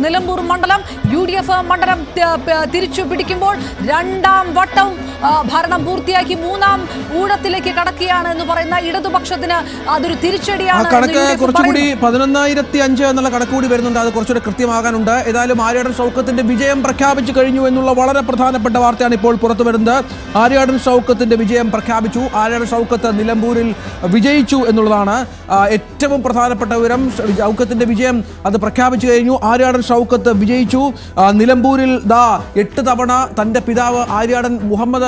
നിലമ്പൂർ മണ്ഡലം UDF മണ്ഡലം തിരിച്ചു പിടിക്കുമ്പോൾ രണ്ടാം വട്ടം ഭരണം പൂർത്തിയാക്കി മൂന്നാം ഊഴത്തിലേക്ക് കടക്കുകയാണ് എന്ന് പറയുന്ന ഇടതുപക്ഷത്തിന് അതൊരു തിരിച്ചടിയാണ്. കുറച്ചുകൂടി 11,005 എന്നുള്ള കണക്കുകൂടി വരുന്നുണ്ട്. അത് കുറച്ചുകൂടി കൃത്യമാകാനുണ്ട്. ഏതായാലും ആര്യാടൻ ഷൗക്കത്തിന്റെ വിജയം പ്രഖ്യാപിച്ചു കഴിഞ്ഞു എന്നുള്ള വളരെ പ്രധാനപ്പെട്ട വാർത്തയാണ് ഇപ്പോൾ പുറത്തു വരുന്നത്. ആര്യാടൻ ഷൗക്കത്തിന്റെ വിജയം പ്രഖ്യാപിച്ചു. ആര്യാടൻ ഷൗക്കത്ത് നിലമ്പൂരിൽ വിജയിച്ചു എന്നുള്ളതാണ് ഏറ്റവും പ്രധാനപ്പെട്ട വിവരം. ഷൗക്കത്തിന്റെ വിജയം അത് പ്രഖ്യാപിച്ചു കഴിഞ്ഞു. ആര്യാടൻ ഷൗക്കത്ത് വിജയിച്ചു. നിലമ്പൂരിൽ 8 തവണ തന്റെ പിതാവ് ആര്യാടൻ മുഹമ്മദ്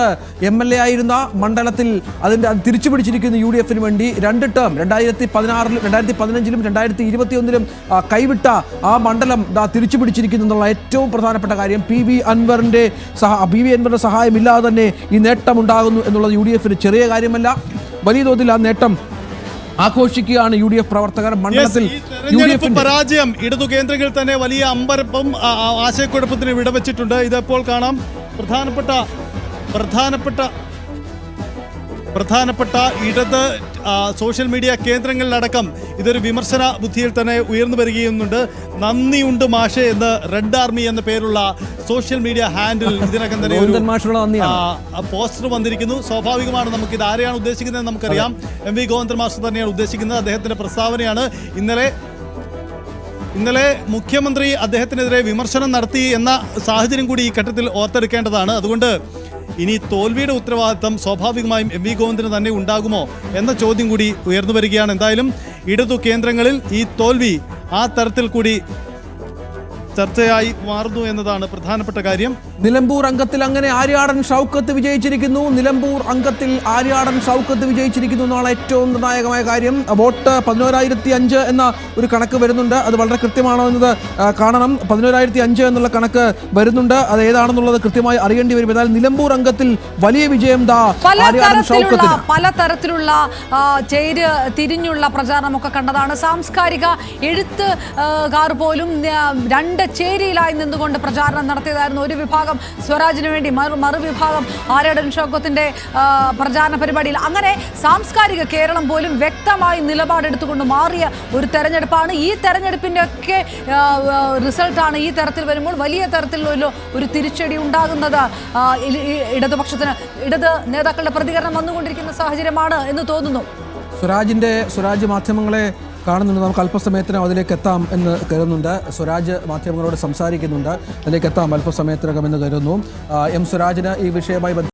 MLA ആയിരുന്ന മണ്ഡലത്തിൽ അതിന്റെ തിരിച്ചു പിടിച്ചിരിക്കുന്ന UDFന് വേണ്ടി 2 ടേം 2016-ലും 2015-ലും 2021-ലും കൈവിട്ട ആ മണ്ഡലം തിരിച്ചു പിടിച്ചിരിക്കുന്നു എന്നുള്ള ഏറ്റവും പ്രധാനപ്പെട്ട കാര്യം. PV അൻവറിന്റെ സഹായം ഇല്ലാതെ തന്നെ ഈ നേട്ടം ഉണ്ടാകുന്നു എന്നുള്ളത് UDFന് ചെറിയ കാര്യമല്ല. വലിയ തോതിൽ ആ നേട്ടം ആഘോഷിക്കുകയാണ് UDF പ്രവർത്തകർ. മണ്ഡലത്തിൽ പരാജയം ഇടതു കേന്ദ്രങ്ങളിൽ തന്നെ വലിയ അമ്പരപ്പും ആശയക്കുഴപ്പത്തിന് വിടവച്ചിട്ടുണ്ട്. ഇതെപ്പോൾ കാണാം. പ്രധാനപ്പെട്ട ഇടത് സോഷ്യൽ മീഡിയ കേന്ദ്രങ്ങളിലടക്കം ഇതൊരു വിമർശന ബുദ്ധിയിൽ തന്നെ ഉയർന്നു വരികയുന്നുണ്ട്. നന്ദിയുണ്ട് മാഷെ എന്ന് റെഡ് ആർമി എന്ന പേരുള്ള സോഷ്യൽ മീഡിയ ഹാൻഡിൽ ഇതിനകം തന്നെ പോസ്റ്റർ വന്നിരിക്കുന്നു. സ്വാഭാവികമാണ്, നമുക്ക് ഇത് ആരെയാണ് ഉദ്ദേശിക്കുന്നത് നമുക്കറിയാം. MV ഗോവിന്ദൻ മാസ്റ്റർ തന്നെയാണ് ഉദ്ദേശിക്കുന്നത്. അദ്ദേഹത്തിന്റെ പ്രസ്താവനയാണ്. ഇന്നലെ മുഖ്യമന്ത്രി അദ്ദേഹത്തിനെതിരെ വിമർശനം നടത്തി എന്ന സാഹചര്യം കൂടി ഈ ഘട്ടത്തിൽ ഓർത്തെടുക്കേണ്ടതാണ്. അതുകൊണ്ട് ഇനി തോൽവിയുടെ ഉത്തരവാദിത്തം സ്വാഭാവികമായും MV ഗോവിന്ദന് തന്നെ ഉണ്ടാകുമോ എന്ന ചോദ്യം കൂടി ഉയർന്നു വരികയാണ്. എന്തായാലും ഇടതു കേന്ദ്രങ്ങളിൽ ഈ തോൽവി ആ തരത്തിൽ കൂടി ചർച്ചയായി മാറുന്നു എന്നതാണ് പ്രധാനപ്പെട്ട കാര്യം. നിലമ്പൂർ അംഗത്തിൽ അങ്ങനെ ആര്യാടൻ ഷൗക്കത്ത് വിജയിച്ചിരിക്കുന്നു. നിലമ്പൂർ അംഗത്തിൽ ആര്യാടൻ ഷൗക്കത്ത് വിജയിച്ചിരിക്കുന്നു എന്നാണ് ഏറ്റവും നിർണായകമായ കാര്യം. വോട്ട് 11,005 എന്ന ഒരു കണക്ക് വരുന്നുണ്ട്. അത് വളരെ കൃത്യമാണോ എന്നത് കാണണം. 11,005 എന്നുള്ള കണക്ക് വരുന്നുണ്ട്. അത് ഏതാണെന്നുള്ളത് കൃത്യമായി അറിയേണ്ടി വരും. എന്നാൽ നിലമ്പൂർ അംഗത്തിൽ വലിയ വിജയം ആര്യാടൻ ഷൗക്കത്തിന്. പലതരത്തിലുള്ള തിരിഞ്ഞുള്ള പ്രചാരണമൊക്കെ കണ്ടതാണ്. സാംസ്കാരിക എഴുത്തുകാർ പോലും 2 ചേരിയിലായി നിന്നുകൊണ്ട് പ്രചാരണം നടത്തിയതായിരുന്നു. ഒരു വിഭാഗം സ്വരാജിന് വേണ്ടി, മറുവിഭാഗം ആര്യാടൻ ഷൗക്കത്തിന്റെ പ്രചാരണ പരിപാടിയിൽ. അങ്ങനെ സാംസ്കാരിക കേരളം പോലും വ്യക്തമായി നിലപാടെടുത്തുകൊണ്ട് മാറിയ ഒരു തെരഞ്ഞെടുപ്പാണ്. ഈ തെരഞ്ഞെടുപ്പിന്റെ ഒക്കെ റിസൾട്ടാണ് ഈ തരത്തിൽ വരുമ്പോൾ വലിയ തരത്തിലുള്ള ഒരു തിരിച്ചടി ഉണ്ടാകുന്നത്. ഇടത് നേതാക്കളുടെ പ്രതികരണം വന്നുകൊണ്ടിരിക്കുന്ന സാഹചര്യമാണ് എന്ന് തോന്നുന്നു. സ്വരാജ് മാധ്യമങ്ങളെ കാണുന്നുണ്ട്. നമുക്ക് അല്പസമയത്തിനകം അതിലേക്ക് എത്താം എന്ന് കരുതുന്നുണ്ട്. സ്വരാജ് മാധ്യമങ്ങളോട് സംസാരിക്കുന്നുണ്ട്. അതിലേക്ക് എത്താം അല്പസമയത്തിനകം എന്ന് കരുതുന്നു. സ്വരാജിന് ഈ വിഷയമായി